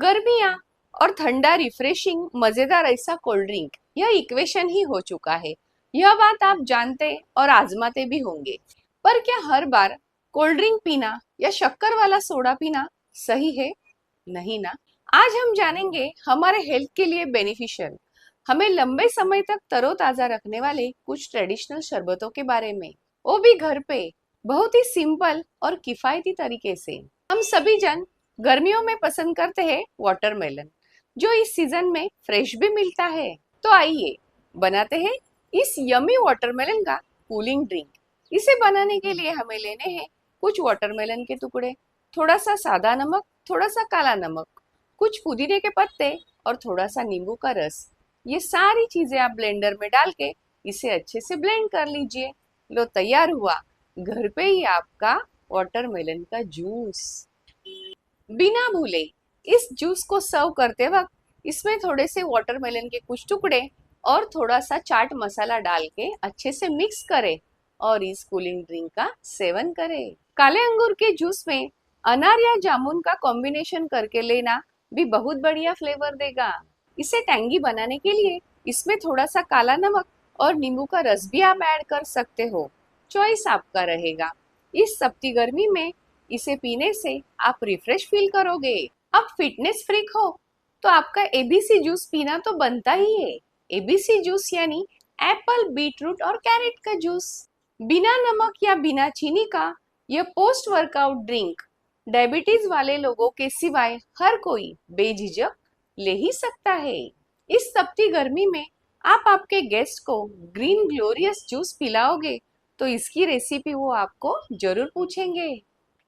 गर्मियाँ और ठंडा रिफ्रेशिंग मजेदार ऐसा कोल्ड ड्रिंक, यह इक्वेशन ही हो चुका है। यह बात आप जानते और आजमाते भी होंगे। पर क्या हर बार कोल्ड ड्रिंक पीना या शक्कर वाला सोडा पीना सही है? नहीं ना। आज हम जानेंगे हमारे हेल्थ के लिए बेनिफिशियल, हमें लंबे समय तक तरोताजा रखने वाले कुछ ट्रेडिशनल शरबतों के बारे में, वो भी घर पे, बहुत ही सिंपल और किफायती तरीके से। हम सभी जन गर्मियों में पसंद करते हैं वाटरमेलन, जो इस सीजन में फ्रेश भी मिलता है। तो आइए बनाते हैं इस यमी वाटरमेलन का कूलिंग ड्रिंक। इसे बनाने के लिए हमें लेने हैं कुछ वाटरमेलन के टुकड़े, थोड़ा सा सादा नमक, थोड़ा सा काला नमक, कुछ पुदीने के पत्ते और थोड़ा सा नींबू का रस। ये सारी चीजें आप ब्लेंडर में डाल के इसे अच्छे से ब्लेंड कर लीजिए। लो, तैयार हुआ घर पे ही आपका वाटरमेलन का जूस। बिना भूले इस जूस को सर्व करते वक्त इसमें थोड़े से वाटरमेलन के कुछ टुकड़े और थोड़ा सा चाट मसाला डाल के अच्छे से मिक्स करें और इस कूलिंग ड्रिंक का सेवन करें। काले अंगूर के जूस में अनार या जामुन का कॉम्बिनेशन करके लेना भी बहुत बढ़िया फ्लेवर देगा। इसे टैंगी बनाने के लिए इसमें थोड़ा सा काला नमक और नींबू का रस भी आप ऐड कर सकते हो, चॉइस आपका रहेगा। इस तपती गर्मी में इसे पीने से आप रिफ्रेश फील करोगे। अब फिटनेस फ्रीक हो तो आपका एबीसी जूस पीना तो बनता ही है। एबीसी जूस यानी एप्पल, बीटरूट और कैरेट का जूस। बिना नमक या बिना चीनी का यह पोस्ट वर्कआउट ड्रिंक डायबिटीज वाले लोगों के सिवाय हर कोई बेझिझक ले ही सकता है। इस तपती गर्मी में आप आपके गेस्ट को ग्रीन ग्लोरियस जूस पिलाओगे तो इसकी रेसिपी वो आपको जरूर पूछेंगे।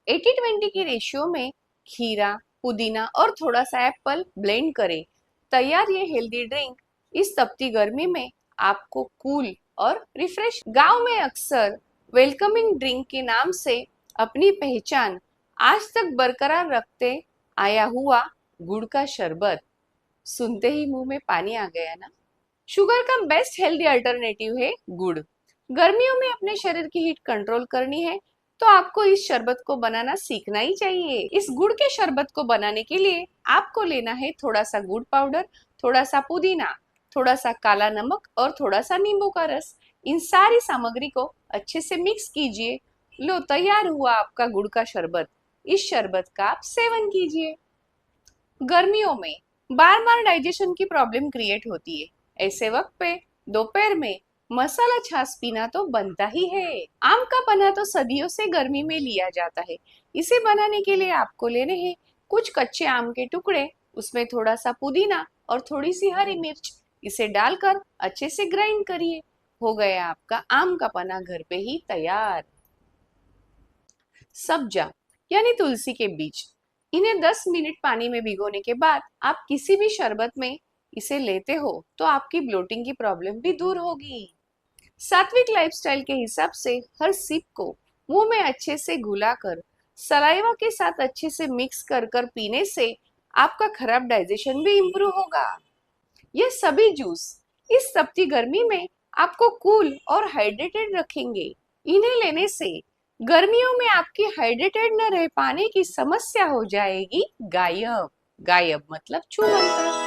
80-20 की रेशियो में खीरा, पुदीना और थोड़ा सा एप्पल ब्लेंड करें। तैयार ये हेल्दी ड्रिंक इस तपती गर्मी में आपको कूल और रिफ्रेश। गांव में अक्सर वेलकमिंग ड्रिंक के नाम से अपनी पहचान आज तक बरकरार रखते आया हुआ गुड़ का शरबत, सुनते ही मुंह में पानी आ गया ना। शुगर का बेस्ट हेल्दी अल्टरनेटिव है गुड़। गर्मियों में अपने शरीर की हीट कंट्रोल करनी है तो आपको इस शरबत को बनाना सीखना ही चाहिए। इस गुड़ के शरबत को बनाने के लिए आपको लेना है थोड़ा सा गुड़ पाउडर, थोड़ा सा पुदीना, थोड़ा सा काला नमक और थोड़ा सा नींबू का रस। इन सारी सामग्री को अच्छे से मिक्स कीजिए। लो, तैयार हुआ आपका गुड़ का शरबत। इस शरबत का आप सेवन कीजिए। गर्मियों में बार बार डाइजेशन की प्रॉब्लम क्रिएट होती है। ऐसे वक्त पे दोपहर में मसाला छाछ पीना तो बनता ही है। आम का पन्ना तो सदियों से गर्मी में लिया जाता है। इसे बनाने के लिए आपको लेने हैं कुछ कच्चे आम के टुकड़े, उसमें थोड़ा सा पुदीना और थोड़ी सी हरी मिर्च। इसे डालकर अच्छे से ग्राइंड करिए। हो गया आपका आम का पन्ना घर पे ही तैयार। सब्जा यानी तुलसी के बीज, इन्हें 10 मिनट पानी में भिगोने के बाद आप किसी भी शरबत में इसे लेते हो तो आपकी ब्लोटिंग की प्रॉब्लम भी दूर होगी। सात्विक लाइफस्टाइल के हिसाब से हर सिप को मुंह में अच्छे से घुलाकर सलाइवा के साथ अच्छे से मिक्स कर कर पीने से आपका खराब डाइजेशन भी इम्प्रूव होगा। ये सभी जूस इस तपती गर्मी में आपको कूल और हाइड्रेटेड रखेंगे। इन्हें लेने से गर्मियों में आपकी हाइड्रेटेड न रह पाने की समस्या हो जाएगी गायब। गायब मतलब छूमंतर।